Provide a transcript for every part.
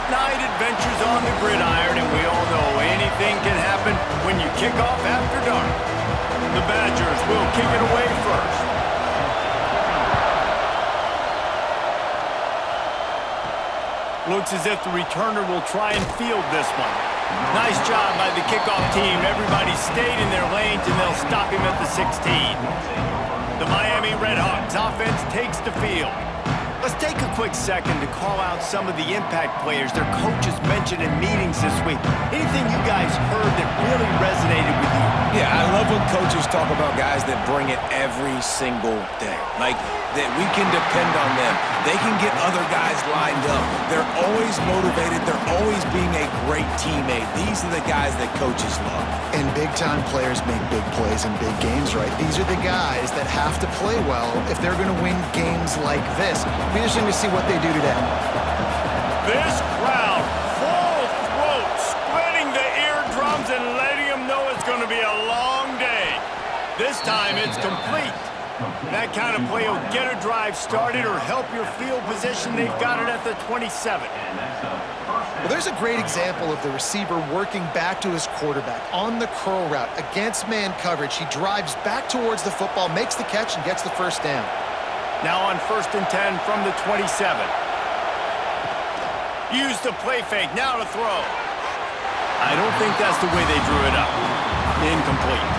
late-night adventures on the gridiron, and we all know anything can happen when you kick off after dark. The Badgers will kick it away first. Looks as if the returner will try and field this one. Nice job by the kickoff team. Everybody stayed in their lanes, and they'll stop him at the 16. The Miami Redhawks offense takes the field. Let's take a quick second to call out some of the impact players their coaches mentioned in meetings this week. Anything you guys heard that really resonated with you? Yeah, I love when coaches talk about guys that bring it every single day. Like, that we can depend on them. They can get other guys lined up. They're always motivated. They're always being a great teammate. These are the guys that coaches love. And big-time players make big plays in big games, right? These are the guys that have to play well if they're going to win games like this. It'll be interesting to see what they do today. This crowd, full throat, spreading the eardrums and letting them know it's going to be a long day. This time it's complete. That kind of play will get a drive started or help your field position. They've got it at the 27. Well, there's a great example of the receiver working back to his quarterback on the curl route against man coverage. He drives back towards the football, makes the catch, and gets the first down. Now on 1st and 10 from the 27. Use the play fake, now to throw. I don't think that's the way they drew it up. Incomplete.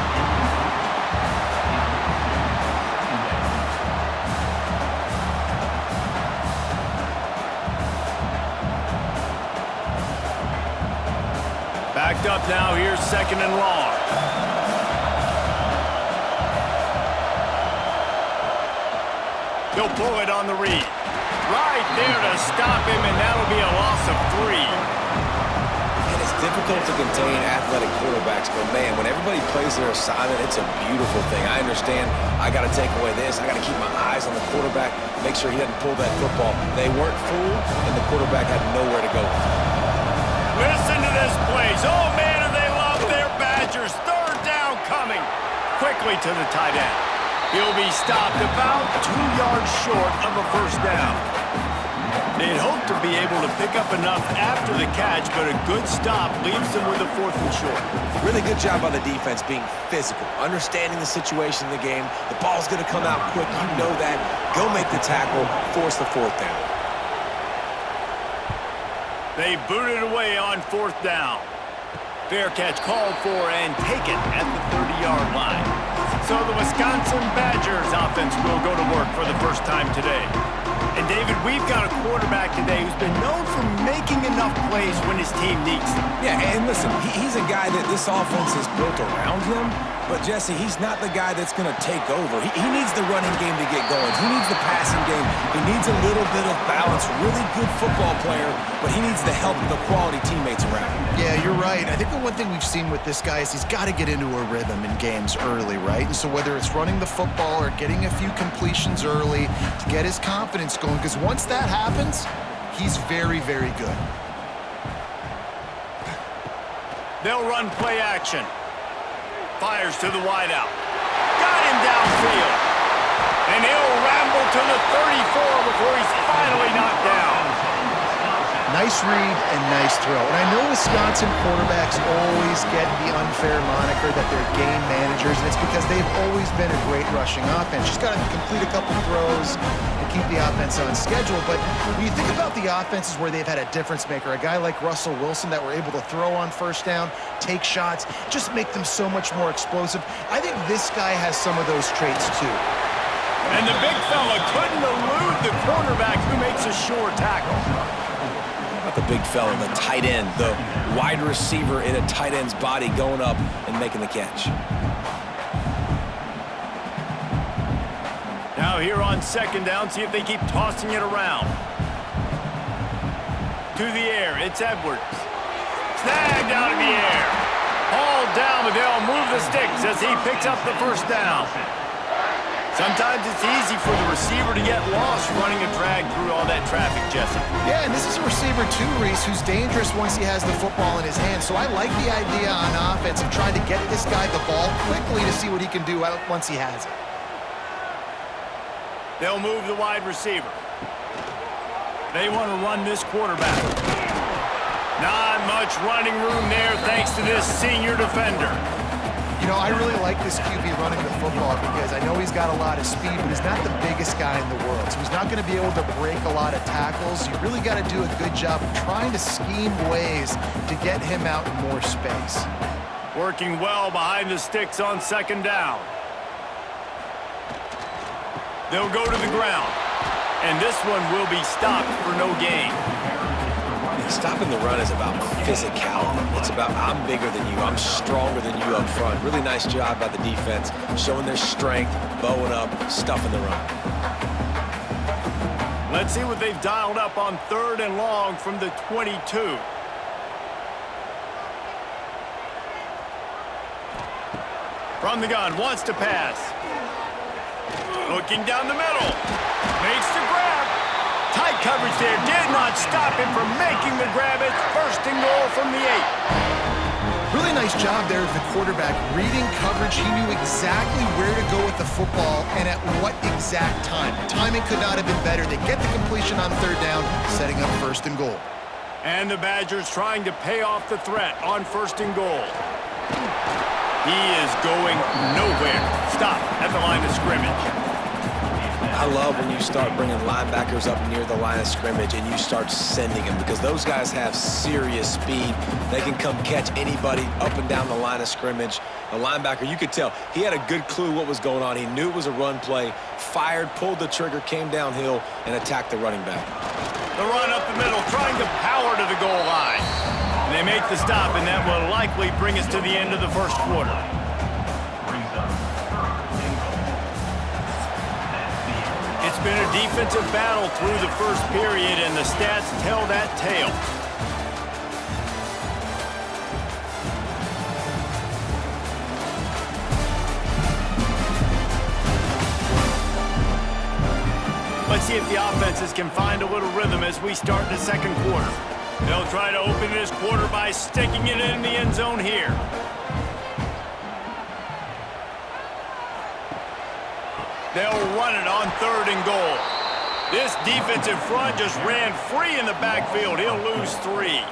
Backed up now, here's 2nd and long. He'll pull it on the read. Right there to stop him, and that'll be a loss of 3. And it's difficult to contain athletic quarterbacks, but man, when everybody plays their assignment, it's a beautiful thing. I understand I got to take away this. I got to keep my eyes on the quarterback, make sure he doesn't pull that football. They weren't fooled, and the quarterback had nowhere to go with it. Listen to this place. Oh, man, and they love their Badgers. 3rd down coming. Quickly to the tight end. He'll be stopped about 2 yards short of a first down. They'd hope to be able to pick up enough after the catch, but a good stop leaves them with a 4th and short. Really good job by the defense being physical, understanding the situation in the game. The ball's going to come out quick. You know that. Go make the tackle, force the 4th down. They boot it away on 4th down. Fair catch called for and taken at the 30-yard line. So the Wisconsin Badgers offense will go to work for the first time today. And David, we've got a quarterback today who's been known for making enough plays when his team needs them. Yeah, and listen, he's a guy that this offense is built around him. But, Jesse, he's not the guy that's going to take over. He needs the running game to get going. He needs the passing game. He needs a little bit of balance. Really good football player, but he needs the help of the quality teammates around him. Yeah, you're right. I think the one thing we've seen with this guy is he's got to get into a rhythm in games early, right? And so whether it's running the football or getting a few completions early to get his confidence going, because once that happens, he's very, very good. They'll run play action. Fires to the wideout. Got him downfield. And he'll ramble to the 34 before he's finally knocked down. Nice read and nice throw. And I know Wisconsin quarterbacks always get the unfair moniker that they're game managers, and it's because they've always been a great rushing offense. Just got to complete a couple throws and keep the offense on schedule. But when you think about the offenses where they've had a difference maker, a guy like Russell Wilson that were able to throw on first down, take shots, just make them so much more explosive. I think this guy has some of those traits too. And the big fella couldn't elude the cornerback who makes a sure tackle. The big fella, the tight end, the wide receiver in a tight end's body going up and making the catch. Now here on 2nd down, see if they keep tossing it around. To the air, it's Edwards. Snagged out of the air. Hauled down, but they'll move the sticks as he picks up the first down. Sometimes it's easy for the receiver to get lost running a drag through all that traffic, Jesse. Yeah, and this is a receiver too, Reese, who's dangerous once he has the football in his hands. So I like the idea on offense of trying to get this guy the ball quickly to see what he can do once he has it. They'll move the wide receiver. They want to run this quarterback. Not much running room there thanks to this senior defender. You know, I really like this QB running the football because I know he's got a lot of speed, but he's not the biggest guy in the world. So he's not going to be able to break a lot of tackles. You really got to do a good job of trying to scheme ways to get him out in more space. Working well behind the sticks on second down. They'll go to the ground. And this one will be stopped for no gain. Stopping the run is about physicality. It's about I'm bigger than you, I'm stronger than you up front. Really nice job by the defense, showing their strength, bowing up, stuffing the run. Let's see what they've dialed up on 3rd and long from the 22. From the gun, wants to pass. Looking down the middle. Makes the grab. Tight coverage there. Did not stop him from making the grab. It's 1st and goal from the 8. Really nice job there of the quarterback. Reading coverage, he knew exactly where to go with the football and at what exact time. The timing could not have been better. They get the completion on 3rd down, setting up 1st and goal. And the Badgers trying to pay off the threat on 1st and goal. He is going nowhere. Stop at the line of scrimmage. I love when you start bringing linebackers up near the line of scrimmage and you start sending them because those guys have serious speed. They can come catch anybody up and down the line of scrimmage. A linebacker, you could tell, he had a good clue what was going on. He knew it was a run play, fired, pulled the trigger, came downhill, and attacked the running back. The run up the middle, trying to power to the goal line. And they make the stop, and that will likely bring us to the end of the 1st quarter. It's been a defensive battle through the 1st period, and the stats tell that tale. Let's see if the offenses can find a little rhythm as we start the 2nd quarter. They'll try to open this quarter by sticking it in the end zone here. They'll run it on 3rd and goal. This defensive front just ran free in the backfield. He'll lose 3.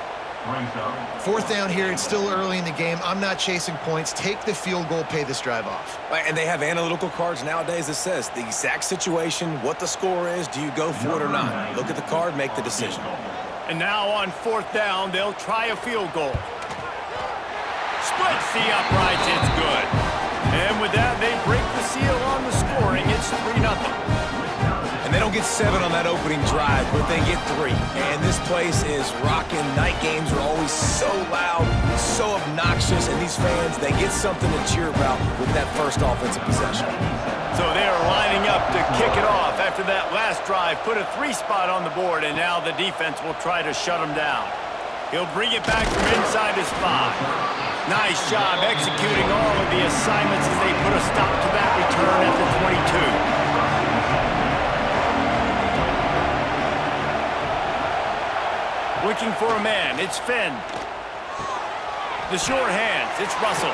4th down here. It's still early in the game. I'm not chasing points. Take the field goal, pay this drive off. And they have analytical cards nowadays that says the exact situation, what the score is, do you go for it or not? Look at the card, make the decision. And now on 4th down, they'll try a field goal. Splits the uprights. It's good. And with that, they break the seal on the scoring. It's 3-0. And they don't get 7 on that opening drive, but they get 3. And this place is rocking. Night games are always so loud, so obnoxious, and these fans, they get something to cheer about with that first offensive possession. So they are lining up to kick it off after that last drive. Put a 3 spot on the board, and now the defense will try to shut them down. He'll bring it back from inside his 5. Nice job executing all of the assignments as they put a stop to that return at the 22. Looking for a man. It's Finn. The short hands. It's Russell.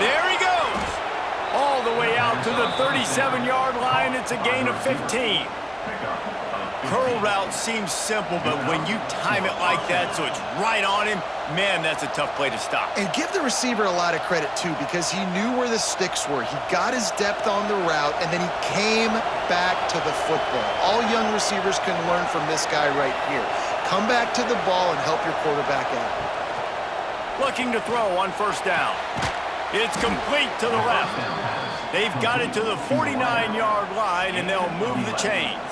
There he goes. All the way out to the 37-yard line. It's a gain of 15. Curl route seems simple, but when you time it like that so it's right on him, man, that's a tough play to stop. And give the receiver a lot of credit, too, because he knew where the sticks were. He got his depth on the route, and then he came back to the football. All young receivers can learn from this guy right here. Come back to the ball and help your quarterback out. Looking to throw on 1st down. It's complete to the left. They've got it to the 49-yard line, and they'll move the chains.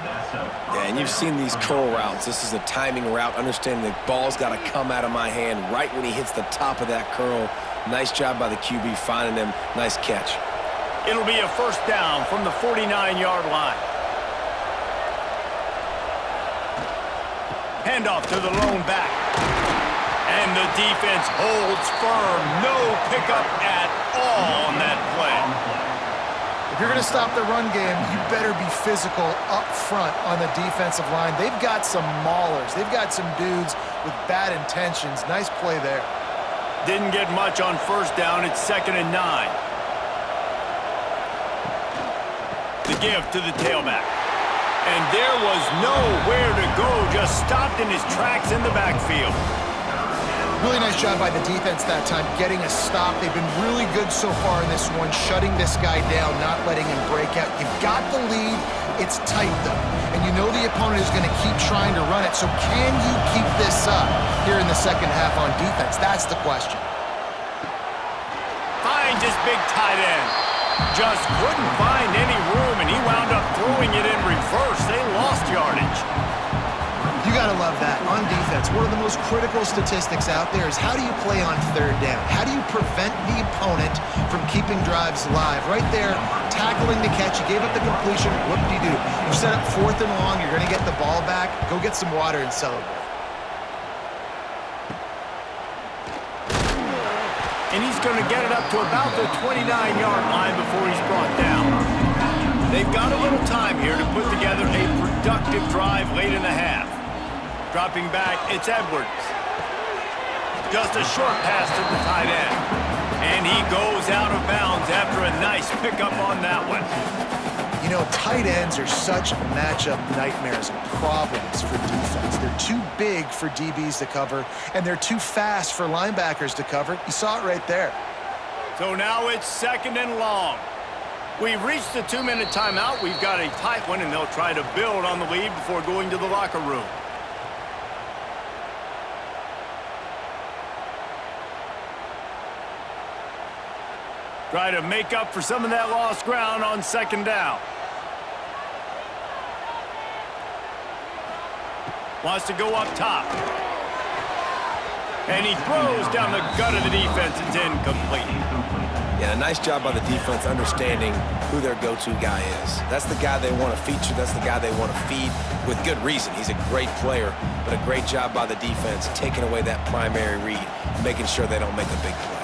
Yeah, and you've seen these curl routes. This is a timing route, understanding the ball's got to come out of my hand right when he hits the top of that curl. Nice job by the QB finding him. Nice catch. It'll be a 1st down from the 49-yard line. Handoff to the lone back. And the defense holds firm. No pickup at all on that play. If you're going to stop the run game, you better be physical up front on the defensive line. They've got some maulers. They've got some dudes with bad intentions. Nice play there. Didn't get much on 1st down. It's 2nd and 9. The give to the tailback. And there was nowhere to go. Just stopped in his tracks in the backfield. Really nice job by the defense that time, getting a stop. They've been really good so far in this one, shutting this guy down, not letting him break out. You've got the lead. It's tight, though. And you know the opponent is going to keep trying to run it. So can you keep this up here in the second half on defense? That's the question. Finds his big tight end. Just couldn't find any room, and he wound up throwing it in reverse. They lost yardage. You got to love that. On defense, one of the most critical statistics out there is how do you play on third down? How do you prevent the opponent from keeping drives alive? Right there, tackling the catch. You gave up the completion. Whoop-de-doo. You set up 4th and long. You're going to get the ball back. Go get some water and celebrate. And he's going to get it up to about the 29-yard line before he's brought down. They've got a little time here to put together a productive drive late in the half. Dropping back, it's Edwards. Just a short pass to the tight end. And he goes out of bounds after a nice pickup on that one. You know, tight ends are such matchup nightmares and problems for defense. They're too big for DBs to cover, and they're too fast for linebackers to cover. You saw it right there. So now it's 2nd and long. We've reached the 2-minute timeout. We've got a tight one, and they'll try to build on the lead before going to the locker room. Try to make up for some of that lost ground on 2nd down. Wants to go up top. And he throws down the gut of the defense. It's incomplete. Yeah, a nice job by the defense understanding who their go-to guy is. That's the guy they want to feature. That's the guy they want to feed with good reason. He's a great player, but a great job by the defense taking away that primary read, making sure they don't make a big play.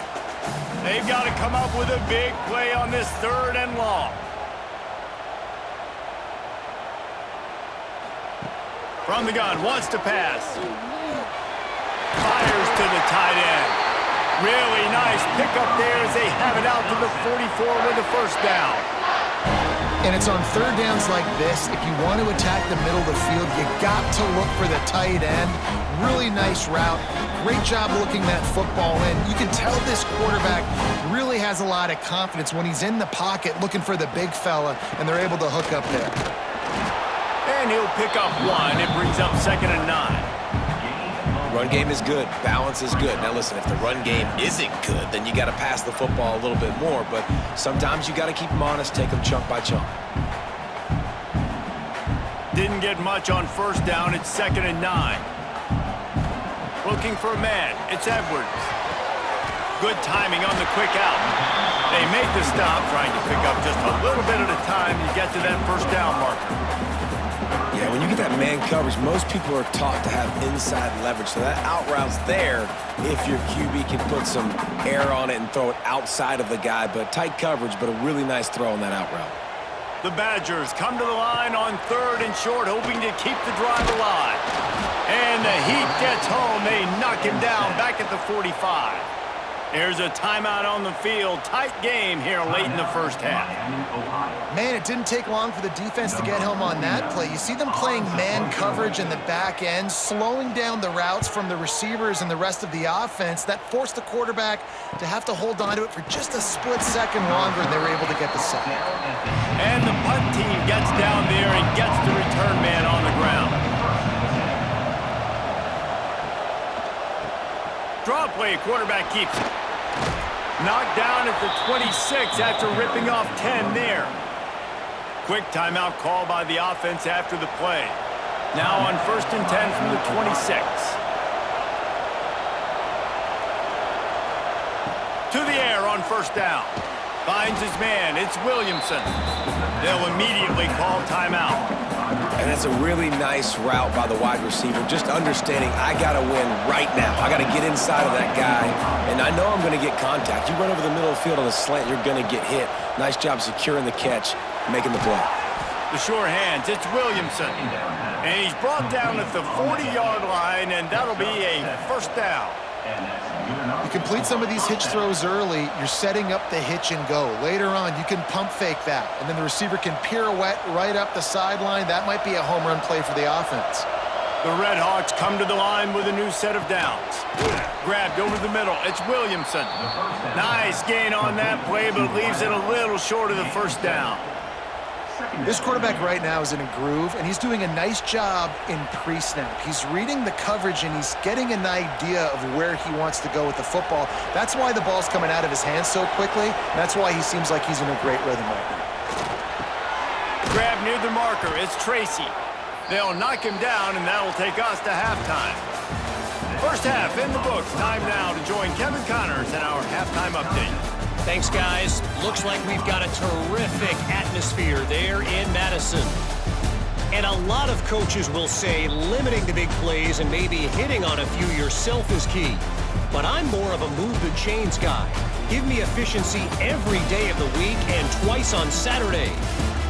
They've got to come up with a big play on this 3rd and long. From the gun, wants to pass. Fires to the tight end. Really nice pickup there as they have it out to the 44 with the 1st down. And it's on 3rd downs like this. If you want to attack the middle of the field, you got to look for the tight end. Really nice route. Great job looking that football in. You can tell this quarterback really has a lot of confidence when he's in the pocket looking for the big fella, and they're able to hook up there. And he'll pick up 1. It brings up 2nd and 9. Run game is good. Balance is good. Now listen, if the run game isn't good, then you got to pass the football a little bit more. But sometimes you got to keep them honest, take them chunk by chunk. Didn't get much on 1st down. It's 2nd and 9. Looking for a man. It's Edwards. Good timing on the quick out. They make the stop, trying to pick up just a little bit at a time to get to that 1st down marker. Yeah, when you get that man coverage, most people are taught to have inside leverage. So that out route's there if your QB can put some air on it and throw it outside of the guy. But tight coverage, but a really nice throw on that out route. The Badgers come to the line on 3rd and short, hoping to keep the drive alive. And the Heat gets home. They knock him down back at the 45. There's a timeout on the field. Tight game here late in the 1st half. Man, it didn't take long for the defense to get home on that play. You see them playing man coverage in the back end, slowing down the routes from the receivers and the rest of the offense. That forced the quarterback to have to hold on to it for just a split second longer, and they were able to get the sack. And the punt team gets down there and gets the return man on the ground. Draw play, quarterback keeps it. Knocked down at the 26 after ripping off 10 there. Quick timeout call by the offense after the play. Now on 1st and 10 from the 26. To the air on 1st down. Finds his man. It's Williamson. They'll immediately call timeout. And that's a really nice route by the wide receiver, just understanding I got to win right now. I got to get inside of that guy, and I know I'm going to get contact. You run over the middle of the field on a slant, you're going to get hit. Nice job securing the catch, making the play. The sure hands, it's Williamson. And he's brought down at the 40-yard line, and that'll be a 1st down. You complete some of these hitch throws early, you're setting up the hitch and go. Later on, you can pump fake that, and then the receiver can pirouette right up the sideline. That might be a home run play for the offense. The Red Hawks come to the line with a new set of downs. Grabbed over the middle. It's Williamson. Nice gain on that play, but leaves it a little short of the first down. This quarterback right now is in a groove, and he's doing a nice job in pre-snap. He's reading the coverage, and he's getting an idea of where he wants to go with the football. That's why the ball's coming out of his hands so quickly. That's why he seems like he's in a great rhythm right now. Grab near the marker. It's Tracy. They'll knock him down, and that'll take us to halftime. First half in the books. Time now to join Kevin Connors in our halftime update. Thanks, guys. Looks like we've got a terrific atmosphere there in Madison. And a lot of coaches will say limiting the big plays and maybe hitting on a few yourself is key. But I'm more of a move the chains guy. Give me efficiency every day of the week and twice on Saturday.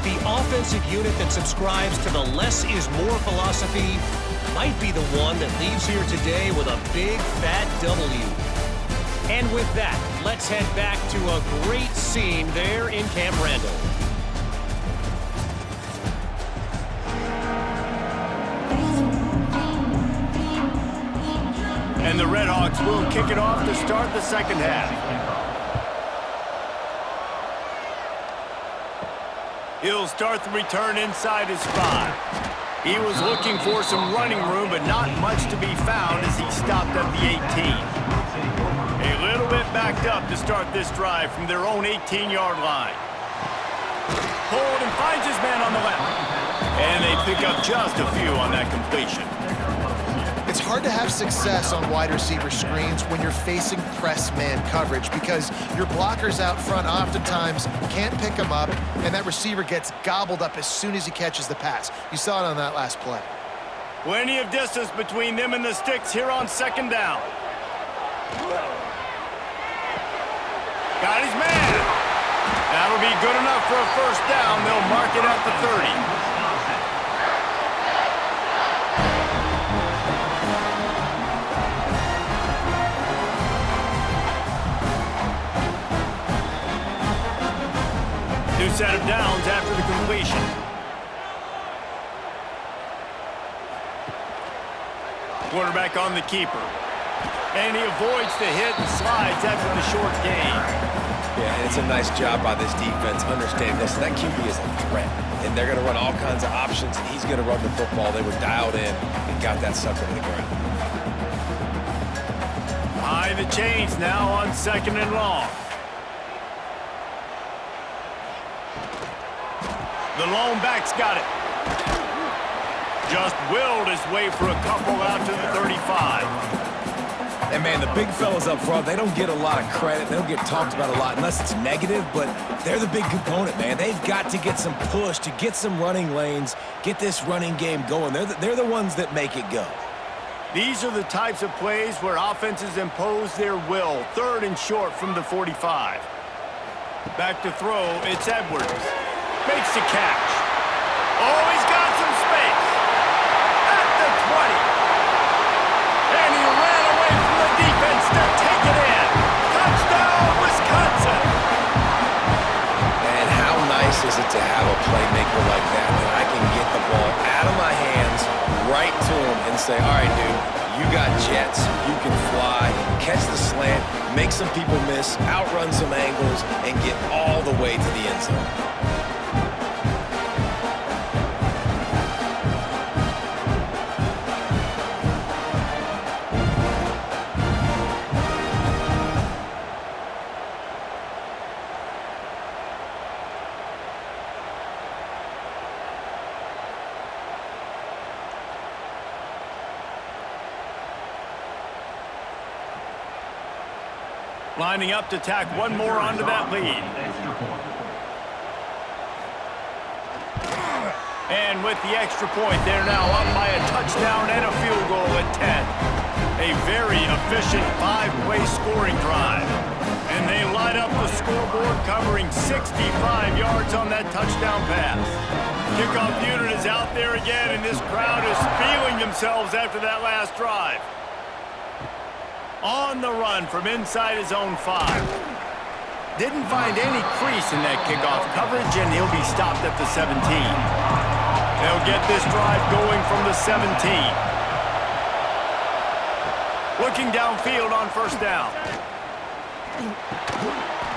The offensive unit that subscribes to the less is more philosophy might be the one that leaves here today with a big fat W. And with that, let's head back to a great scene there in Camp Randall. And the Red Hawks will kick it off to start the second half. He'll start the return inside his 5. He was looking for some running room, but not much to be found as he stopped at the 18. A little bit backed up to start this drive from their own 18-yard line. Hold and finds his man on the left. And they pick up just a few on that completion. It's hard to have success on wide receiver screens when you're facing press man coverage because your blockers out front oftentimes can't pick them up, and that receiver gets gobbled up as soon as he catches the pass. You saw it on that last play. Plenty of distance between them and the sticks here on second down. Got his man. That'll be good enough for a first down. They'll mark it at the 30. New set of downs after the completion. Quarterback on the keeper. And he avoids the hit and slides after the short gain. Yeah, and it's a nice job by this defense understanding this. That QB is a threat, and they're going to run all kinds of options, and he's going to run the football. They were dialed in and got that sucker to the ground. Behind the chains now on second and long. The lone back's got it. Just willed his way for a couple out to the 35. And, man, the big fellas up front, they don't get a lot of credit. They don't get talked about a lot unless it's negative, but they're the big component, man. They've got to get some push, to get some running lanes, get this running game going. They're the ones that make it go. These are the types of plays where offenses impose their will. Third and short from the 45. Back to throw, it's Edwards. Makes the catch. Oh, he's got some space. At the 20. And he ran away from the defense to take it in. Touchdown, Wisconsin. And how nice is it to have a playmaker like that I can get the ball out of my hands, right to him, and say, all right, dude, you got jets, you can fly, catch the slant, make some people miss, outrun some angles, and get all the way to the end zone. Lining up to tack one more onto that lead. And with the extra point, they're now up by a touchdown and a field goal at 10. A very efficient 5-play scoring drive. And they light up the scoreboard covering 65 yards on that touchdown pass. Kickoff unit is out there again, and this crowd is feeling themselves after that last drive. On the run from inside his own 5. Didn't find any crease in that kickoff coverage, and he'll be stopped at the 17. They'll get this drive going from the 17. Looking downfield on first down.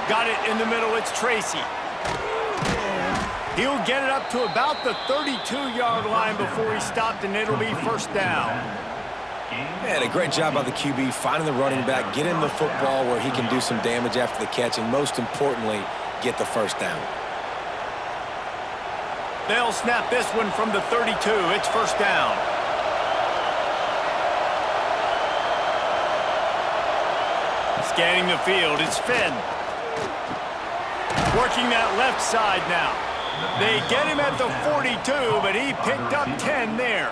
Got it in the middle. It's Tracy. He'll get it up to about the 32-yard line before he stopped, and it'll be first down. And a great job by the QB finding the running back, get him the football where he can do some damage after the catch, and most importantly, get the first down. They'll snap this one from the 32. It's first down. Scanning the field, it's Finn. Working that left side now. They get him at the 42, but he picked up 10 there.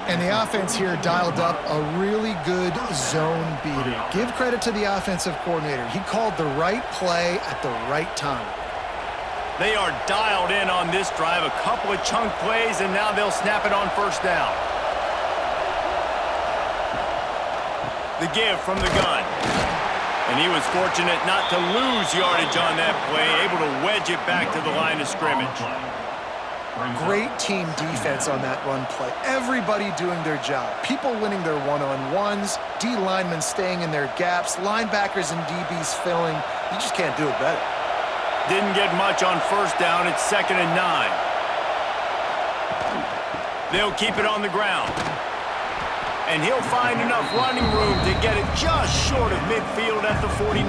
And the offense here dialed up a really good zone beater. Give credit to the offensive coordinator. He called the right play at the right time. They are dialed in on this drive. A couple of chunk plays, and now they'll snap it on first down. The give from the gun. And he was fortunate not to lose yardage on that play, able to wedge it back to the line of scrimmage. Great team defense on that run play. Everybody doing their job. People winning their one-on-ones, D linemen staying in their gaps, linebackers and DBs filling. You just can't do it better. Didn't get much on first down. It's 2nd and 9. They'll keep it on the ground. And he'll find enough running room to get it just short of midfield at the 49.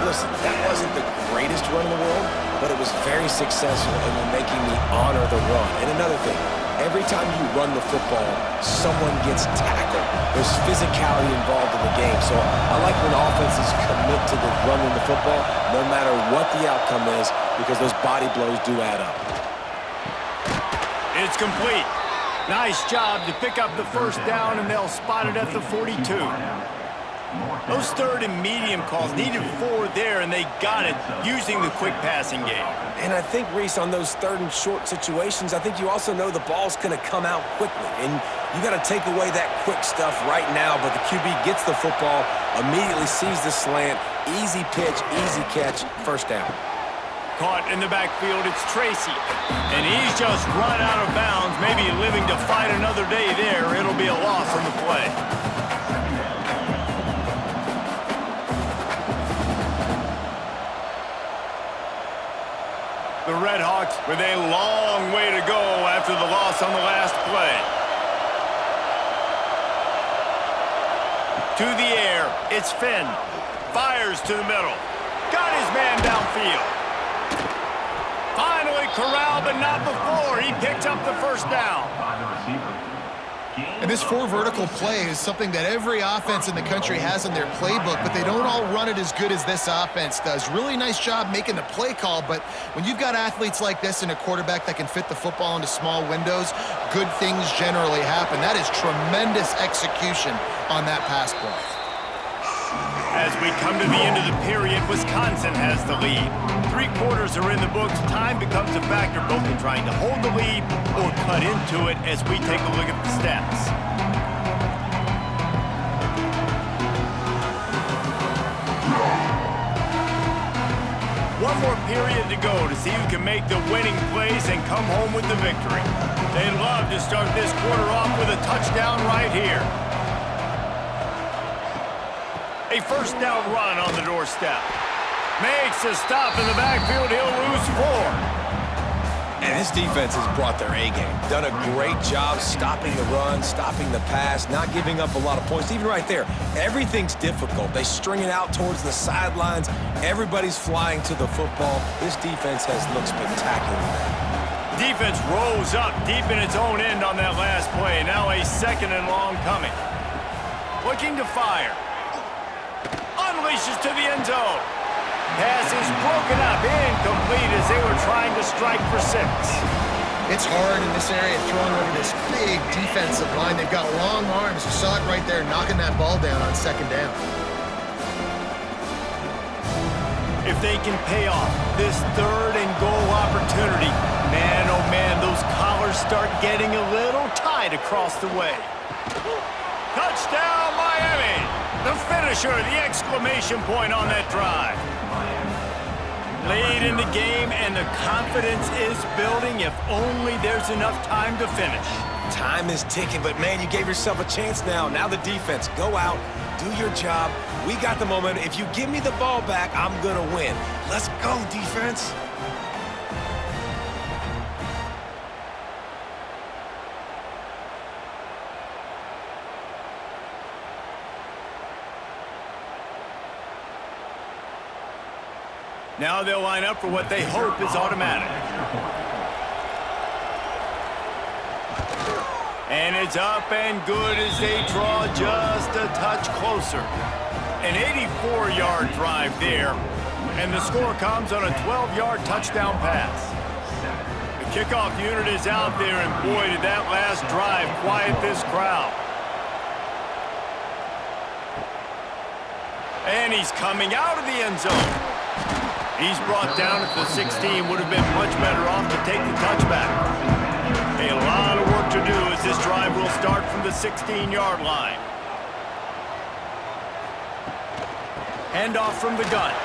Listen, that wasn't the greatest run in the world, but it was very successful and we're making me honor the run. And another thing, every time you run the football, someone gets tackled. There's physicality involved in the game. So I like when offenses commit to the running the football, no matter what the outcome is, because those body blows do add up. It's complete. Nice job to pick up the first down, and they'll spot it at the 42. Those third and medium calls needed 4 there, and they got it using the quick passing game. And I think, Reese, on those third and short situations, I think you also know the ball's going to come out quickly. And you got to take away that quick stuff right now, but the QB gets the football, immediately sees the slant, easy pitch, easy catch, first down. Caught in the backfield, it's Tracy. And he's just run out of bounds, maybe living to fight another day there. It'll be a loss on the play. The Red Hawks with a long way to go after the loss on the last play. To the air, it's Finn. Fires to the middle. Got his man downfield. Finally corralled, but not before. He picked up the first down. And this 4 vertical play is something that every offense in the country has in their playbook, but they don't all run it as good as this offense does. Really nice job making the play call, but when you've got athletes like this and a quarterback that can fit the football into small windows, good things generally happen. That is tremendous execution on that pass play. As we come to the end of the period, Wisconsin has the lead. 3 quarters are in the books. Time becomes a factor both in trying to hold the lead or cut into it as we take a look at the stats. One more period to go to see who can make the winning plays and come home with the victory. They'd love to start this quarter off with a touchdown right here. A first down run on the doorstep. Makes a stop in the backfield. He'll lose 4. And this defense has brought their A-game. Done a great job stopping the run, stopping the pass, not giving up a lot of points. Even right there, everything's difficult. They string it out towards the sidelines. Everybody's flying to the football. This defense has looked spectacular. Defense rose up deep in its own end on that last play. Now a 2nd and long coming. Looking to fire. Unleashes to the end zone. Pass is broken up, incomplete as they were trying to strike for 6. It's hard in this area throwing over this big defensive line. They've got long arms. You saw it right there, knocking that ball down on 2nd down. If they can pay off this 3rd and goal opportunity, man, oh man, those collars start getting a little tight across the way. Touchdown, Miami! The finisher, the exclamation point on that drive. Lead in the game, and the confidence is building if only there's enough time to finish. Time is ticking, but man, you gave yourself a chance now. Now the defense, go out, do your job. We got the momentum. If you give me the ball back, I'm gonna win. Let's go, defense. Now they'll line up for what they hope is automatic. And it's up and good as they draw just a touch closer. An 84-yard drive there, and the score comes on a 12-yard touchdown pass. The kickoff unit is out there, and boy, did that last drive quiet this crowd. And he's coming out of the end zone. He's brought down at the 16, would have been much better off to take the touchback. A lot of work to do as this drive will start from the 16-yard line. Handoff from the gun.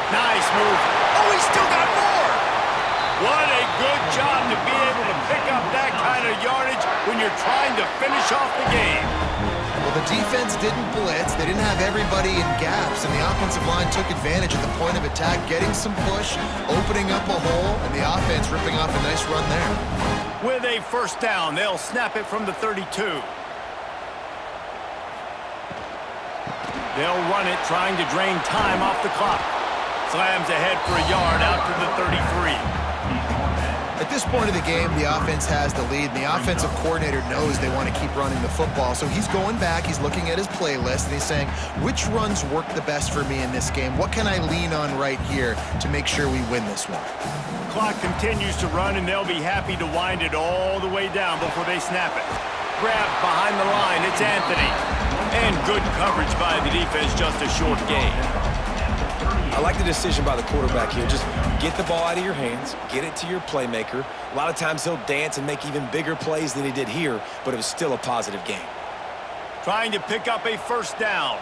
Nice move. Oh, he's still got more! What a good job to be able to pick up that kind of yardage when you're trying to finish off the game. Well, the defense didn't blitz. They didn't have everybody in gaps, and the offensive line took advantage at the point of attack, getting some push, opening up a hole, and the offense ripping off a nice run there. With a first down, they'll snap it from the 32. They'll run it, trying to drain time off the clock. Slams ahead for a yard out to the 33. At this point of the game, the offense has the lead, and the offensive coordinator knows they want to keep running the football. So he's going back, he's looking at his playlist, and he's saying, which runs work the best for me in this game? What can I lean on right here to make sure we win this one? Clock continues to run, and they'll be happy to wind it all the way down before they snap it. Grabbed behind the line, it's Anthony. And good coverage by the defense, just a short gain. I like the decision by the quarterback here. Just get the ball out of your hands, get it to your playmaker. A lot of times he'll dance and make even bigger plays than he did here, but it was still a positive game. Trying to pick up a first down.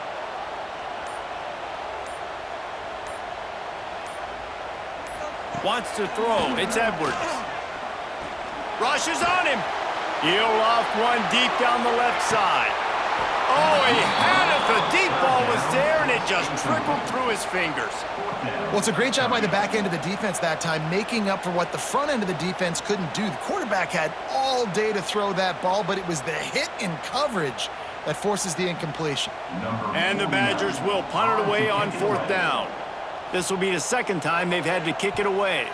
Wants to throw. It's Edwards. Rushes on him. He'll off one deep down the left side. Oh, he had it. The deep ball was there, and it just trickled through his fingers. Well, it's a great job by the back end of the defense that time, making up for what the front end of the defense couldn't do. The quarterback had all day to throw that ball, but it was the hit in coverage that forces the incompletion. And the Badgers will punt it away on fourth down. This will be the second time they've had to kick it away.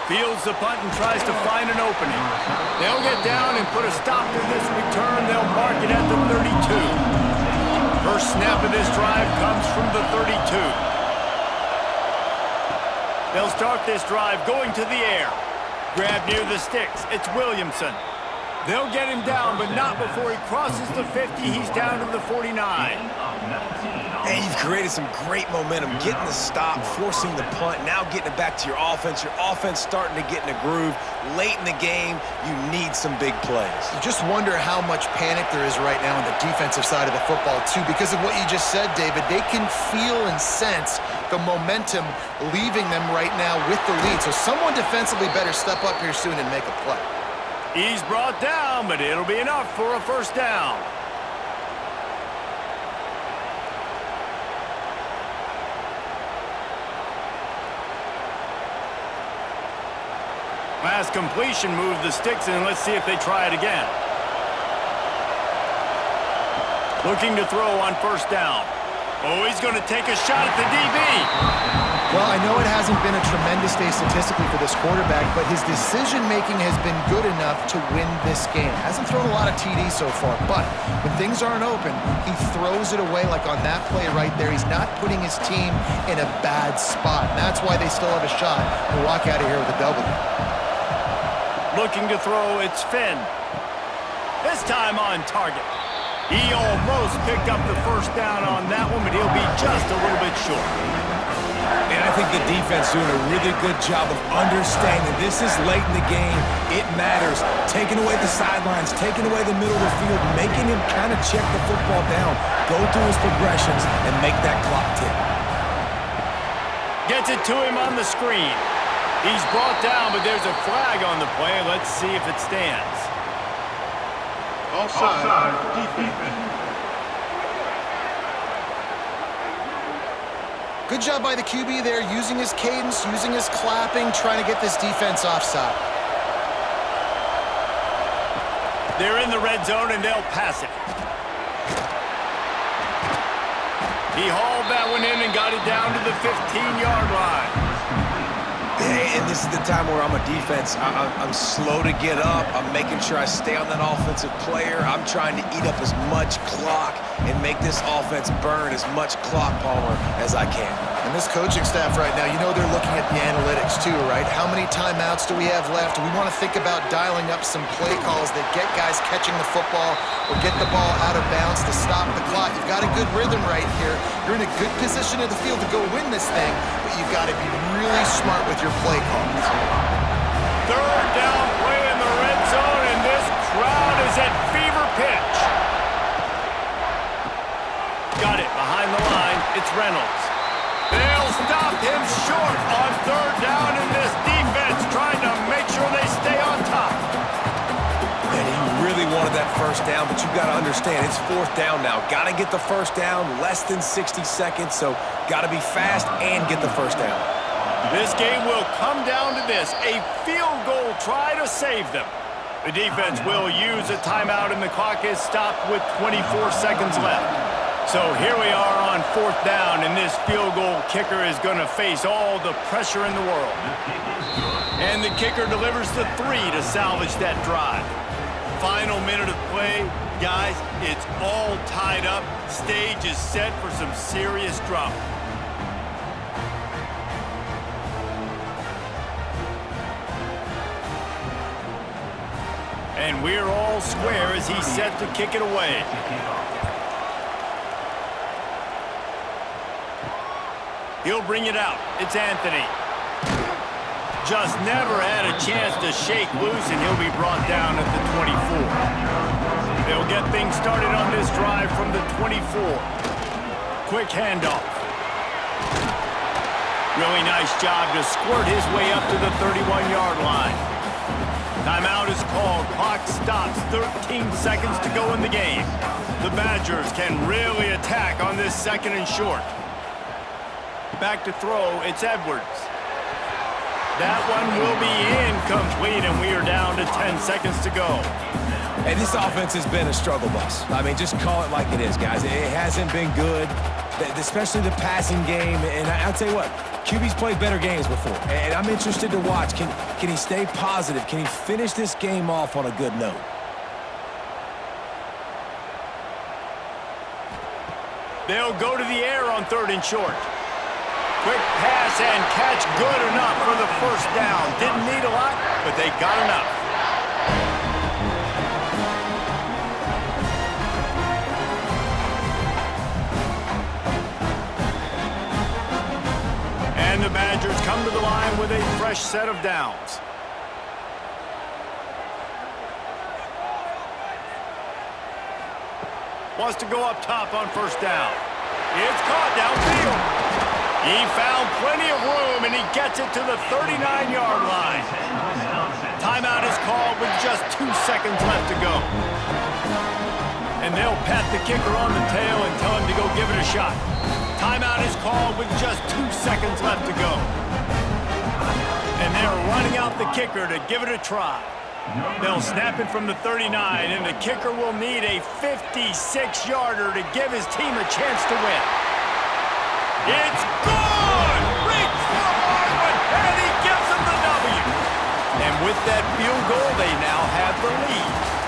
Fields the punt and tries to find an opening. They'll get down and put a stop to this return. They'll mark it at the 32. First snap of this drive comes from the 32. They'll start this drive going to the air. Grab near the sticks. It's Williamson. They'll get him down, but not before he crosses the 50. He's down to the 49. And you've created some great momentum, getting the stop, forcing the punt, now getting it back to your offense. Your offense starting to get in a groove. Late in the game, you need some big plays. You just wonder how much panic there is right now on the defensive side of the football, too, because of what you just said, David. They can feel and sense the momentum leaving them right now with the lead. So someone defensively better step up here soon and make a play. He's brought down, but it'll be enough for a first down. Last completion moved the sticks in. Let's see if they try it again. Looking to throw on first down. Oh, he's going to take a shot at the DB. Well, I know it hasn't been a tremendous day statistically for this quarterback, but his decision-making has been good enough to win this game. Hasn't thrown a lot of TDs so far, but when things aren't open, he throws it away like on that play right there. He's not putting his team in a bad spot, and that's why they still have a shot to walk out of here with a W. Looking to throw, it's Finn. This time on target. He almost picked up the first down on that one, but he'll be just a little bit short. And I think the defense doing a really good job of understanding this is late in the game. It matters. Taking away the sidelines, taking away the middle of the field, making him kind of check the football down, go through his progressions, and make that clock tick. Gets it to him on the screen. He's brought down, but there's a flag on the play. Let's see if it stands. Offside. Defense. Good job by the QB there, using his cadence, using his clapping, trying to get this defense offside. They're in the red zone, and they'll pass it. He hauled that one in and got it down to the 15-yard line. And this is the time where I'm a defense. I'm slow to get up. I'm making sure I stay on that offensive player. I'm trying to eat up as much clock and make this offense burn as much clock, Palmer, as I can. And this coaching staff right now, you know they're looking at the analytics too, right? How many timeouts do we have left? We want to think about dialing up some play calls that get guys catching the football or get the ball out of bounds to stop the clock. You've got a good rhythm right here. You're in a good position of the field to go win this thing, but you've got to be really smart with your play calls. Third down play in the red zone, and this crowd is at fever pitch. Got it behind the line. It's Reynolds. They'll stop him short on third down, and this defense trying to make sure they stay on top. And he really wanted that first down, but you got to understand, it's fourth down now. Got to get the first down, less than 60 seconds, so got to be fast and get the first down. This game will come down to this, a field goal try to save them. The defense will use a timeout, and the clock is stopped with 24 seconds left. So here we are on fourth down, and this field goal kicker is going to face all the pressure in the world. And the kicker delivers the 3 to salvage that drive. Final minute of play. Guys, it's all tied up. Stage is set for some serious drama. And we're all square as he's set to kick it away. He'll bring it out. It's Anthony. Just never had a chance to shake loose, and he'll be brought down at the 24. They'll get things started on this drive from the 24. Quick handoff. Really nice job to squirt his way up to the 31-yard line. Timeout is called. Clock stops. 13 seconds to go in the game. The Badgers can really attack on this second and short. Back to throw, it's Edwards. That one will be incomplete, and we are down to 10 seconds to go. And this offense has been a struggle bus. I mean, just call it like it is, guys. It hasn't been good, especially the passing game. And I'll tell you what, QB's played better games before. And I'm interested to watch. Can he stay positive? Can he finish this game off on a good note? They'll go to the air on third and short. Quick pass and catch, good enough for the first down. Didn't need a lot, but they got enough. And the Badgers come to the line with a fresh set of downs. Wants to go up top on first down. It's caught downfield. He found plenty of room, and he gets it to the 39-yard line. Timeout is called with just 2 seconds left to go. And they'll pat the kicker on the tail and tell him to go give it a shot. Timeout is called with just 2 seconds left to go. And they're running out the kicker to give it a try. They'll snap it from the 39, and the kicker will need a 56-yarder to give his team a chance to win. It's good! Reach for Marvin, and he gives them the W. And with that field goal, they now have the lead.